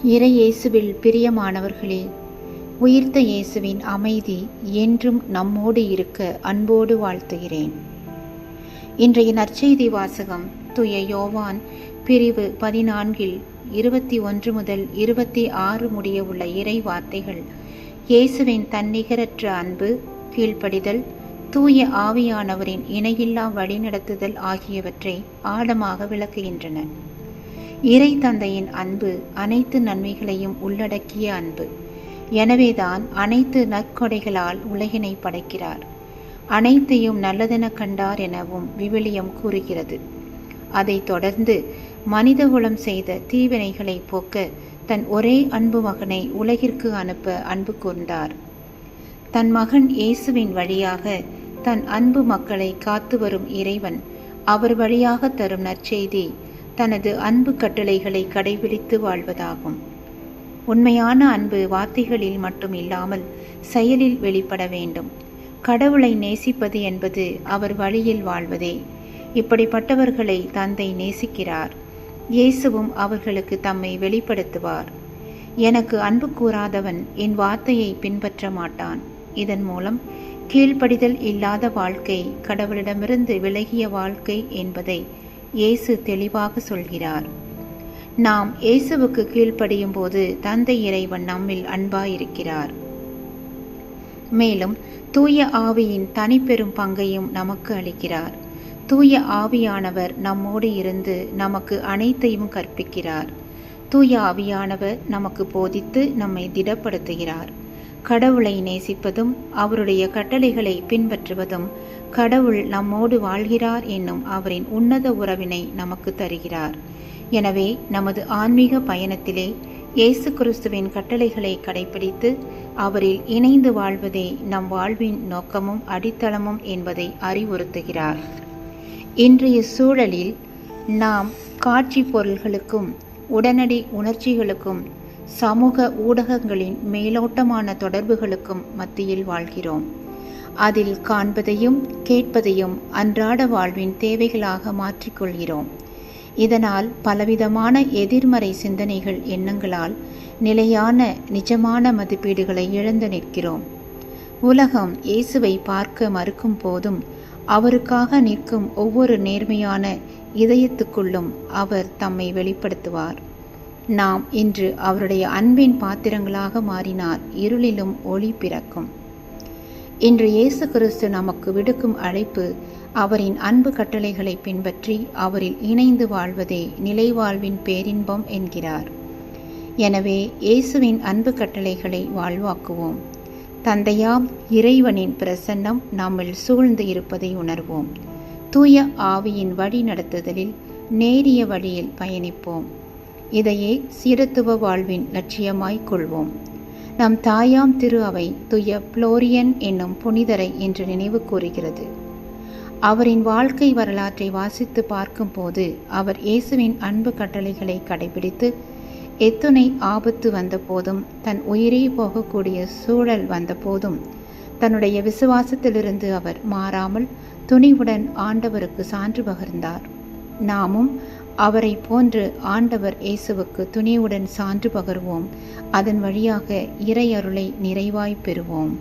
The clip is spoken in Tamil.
இறை இயேசுவில் பிரியமானவர்களே, உயிர்த்த இயேசுவின் அமைதி என்றும் நம்மோடு இருக்க அன்போடு வாழ்த்துகிறேன். இன்றைய நற்செய்தி வாசகம் தூய யோவான் பிரிவு 14 21 முதல் 26 முடிய உள்ள இறை வார்த்தைகள் இயேசுவின் தன்னிகரற்ற அன்பு, கீழ்ப்படிதல், தூய ஆவியானவரின் இணையில்லா வழிநடத்துதல் ஆகியவற்றை ஆழமாக விளக்குகின்றன. இறை தந்தையின் அன்பு அனைத்து நன்மைகளையும் உள்ளடக்கிய அன்பு. எனவேதான் அனைத்து நற்கொடைகளால் உலகினை படைக்கிறார். அனைத்தையும் நல்லதென கண்டார் எனவும் விவிலியம் கூறுகிறது. அதைத் தொடர்ந்து மனிதகுலம் செய்த தீவினைகளை போக்க தன் ஒரே அன்பு மகனை உலகிற்கு அனுப்ப அன்பு கூர்ந்தார். தன் மகன் இயேசுவின் வழியாக தன் அன்பு மக்களை காத்து வரும் இறைவன் அவர் வழியாக தரும் நற்செய்தி தனது அன்பு கட்டளைகளை கடைபிடித்து வாழ்வதாகும். உண்மையான அன்பு வார்த்தைகளில் மட்டும் இல்லாமல் செயலில் வெளிப்பட வேண்டும். கடவுளை நேசிப்பது என்பது அவர் வழியில் வாழ்வதே. இப்படிப்பட்டவர்களை தந்தை நேசிக்கிறார். இயேசுவும் அவர்களுக்கு தம்மை வெளிப்படுத்துவார். எனக்கு அன்பு கூறாதவன் என் வார்த்தையை பின்பற்ற மாட்டான். இதன் மூலம் கீழ்ப்படிதல் இல்லாத வாழ்க்கை கடவுளிடமிருந்து விலகிய வாழ்க்கை என்பதை இயேசு தெளிவாக சொல்கிறார். நாம் இயேசுவுக்கு கீழ்ப்படியும் போது தந்தை இறைவன் நம்மில் அன்பாயிருக்கிறார். மேலும் தூய ஆவியின் தனிப்பெரும் பங்கையும் நமக்கு அளிக்கிறார். தூய ஆவியானவர் நம்மோடு இருந்து நமக்கு அனைத்தையும் கற்பிக்கிறார். தூய ஆவியானவர் நமக்கு போதித்து நம்மை திடப்படுத்துகிறார். கடவுளை நேசிப்பதும் அவருடைய கட்டளைகளை பின்பற்றுவதும் கடவுள் நம்மோடு வாழ்கிறார் என்னும் அவரின் உன்னத உறவினை நமக்கு தருகிறார். எனவே நமது ஆன்மீக பயணத்திலே இயேசு கிறிஸ்துவின் கட்டளைகளை கடைபிடித்து அவரில் இணைந்து வாழ்வதே நம் வாழ்வின் நோக்கமும் அடித்தளமும் என்பதை அறிவுறுத்துகிறார். இன்றைய சூழலில் நாம் காட்சி பொருள்களுக்கும் உடனடி உணர்ச்சிகளுக்கும் சமூக ஊடகங்களின் மேலோட்டமான தொடர்புகளுக்கும் மத்தியில் வாழ்கிறோம். அதில் காண்பதையும் கேட்பதையும் அன்றாட வாழ்வின் தேவைகளாக மாற்றிக்கொள்கிறோம். இதனால் பலவிதமான எதிர்மறை சிந்தனைகள் எண்ணங்களால் நிலையான நிஜமான மதிப்பீடுகளை இழந்து நிற்கிறோம். உலகம் இயேசுவை பார்க்க மறுக்கும் போதும் அவருக்காக நிற்கும் ஒவ்வொரு நேர்மையான இதயத்துக்குள்ளும் அவர் தம்மை வெளிப்படுத்துவார். நாம் இன்று அவருடைய அன்பின் பாத்திரங்களாக மாறினால் இருளிலும் ஒளி பிறக்கும். இன்று இயேசு கிறிஸ்து நமக்கு விடுக்கும் அழைப்பு அவரின் அன்பு கட்டளைகளை பின்பற்றி அவரில் இணைந்து வாழ்வதே நிலைவாழ்வின் பேரின்பம் என்கிறார். எனவே இயேசுவின் அன்பு கட்டளைகளை வாழ்வாக்குவோம். தந்தையாம் இறைவனின் பிரசன்னம் நம்மில் சூழ்ந்து இருப்பதை உணர்வோம். தூய ஆவியின் வழி நடத்துதலில் நேரிய வழியில் பயணிப்போம். இதையே சீரத்துவ வாழ்வின் லட்சியமாய் கொள்வோம். நம் தாயாம் திரு அவை தூய புளோரியன் என்னும் புனிதரை என்று நினைவு கூறுகிறது. அவரின் வாழ்க்கை வரலாற்றை வாசித்து பார்க்கும் போது அவர் இயேசுவின் அன்பு கட்டளைகளை கடைபிடித்து எத்துணை ஆபத்து வந்த போதும் தன் உயிரே போகக்கூடிய சூழல் வந்த போதும் தன்னுடைய விசுவாசத்திலிருந்து அவர் மாறாமல் துணிவுடன் ஆண்டவருக்கு சான்று பகர்ந்தார். நாமும் அவரை போன்று ஆண்டவர் இயேசுவுக்கு துணிவுடன் சான்று பகர்வோம். அதன் வழியாக இறை அருளை நிறைவாய் பெறுவோம்.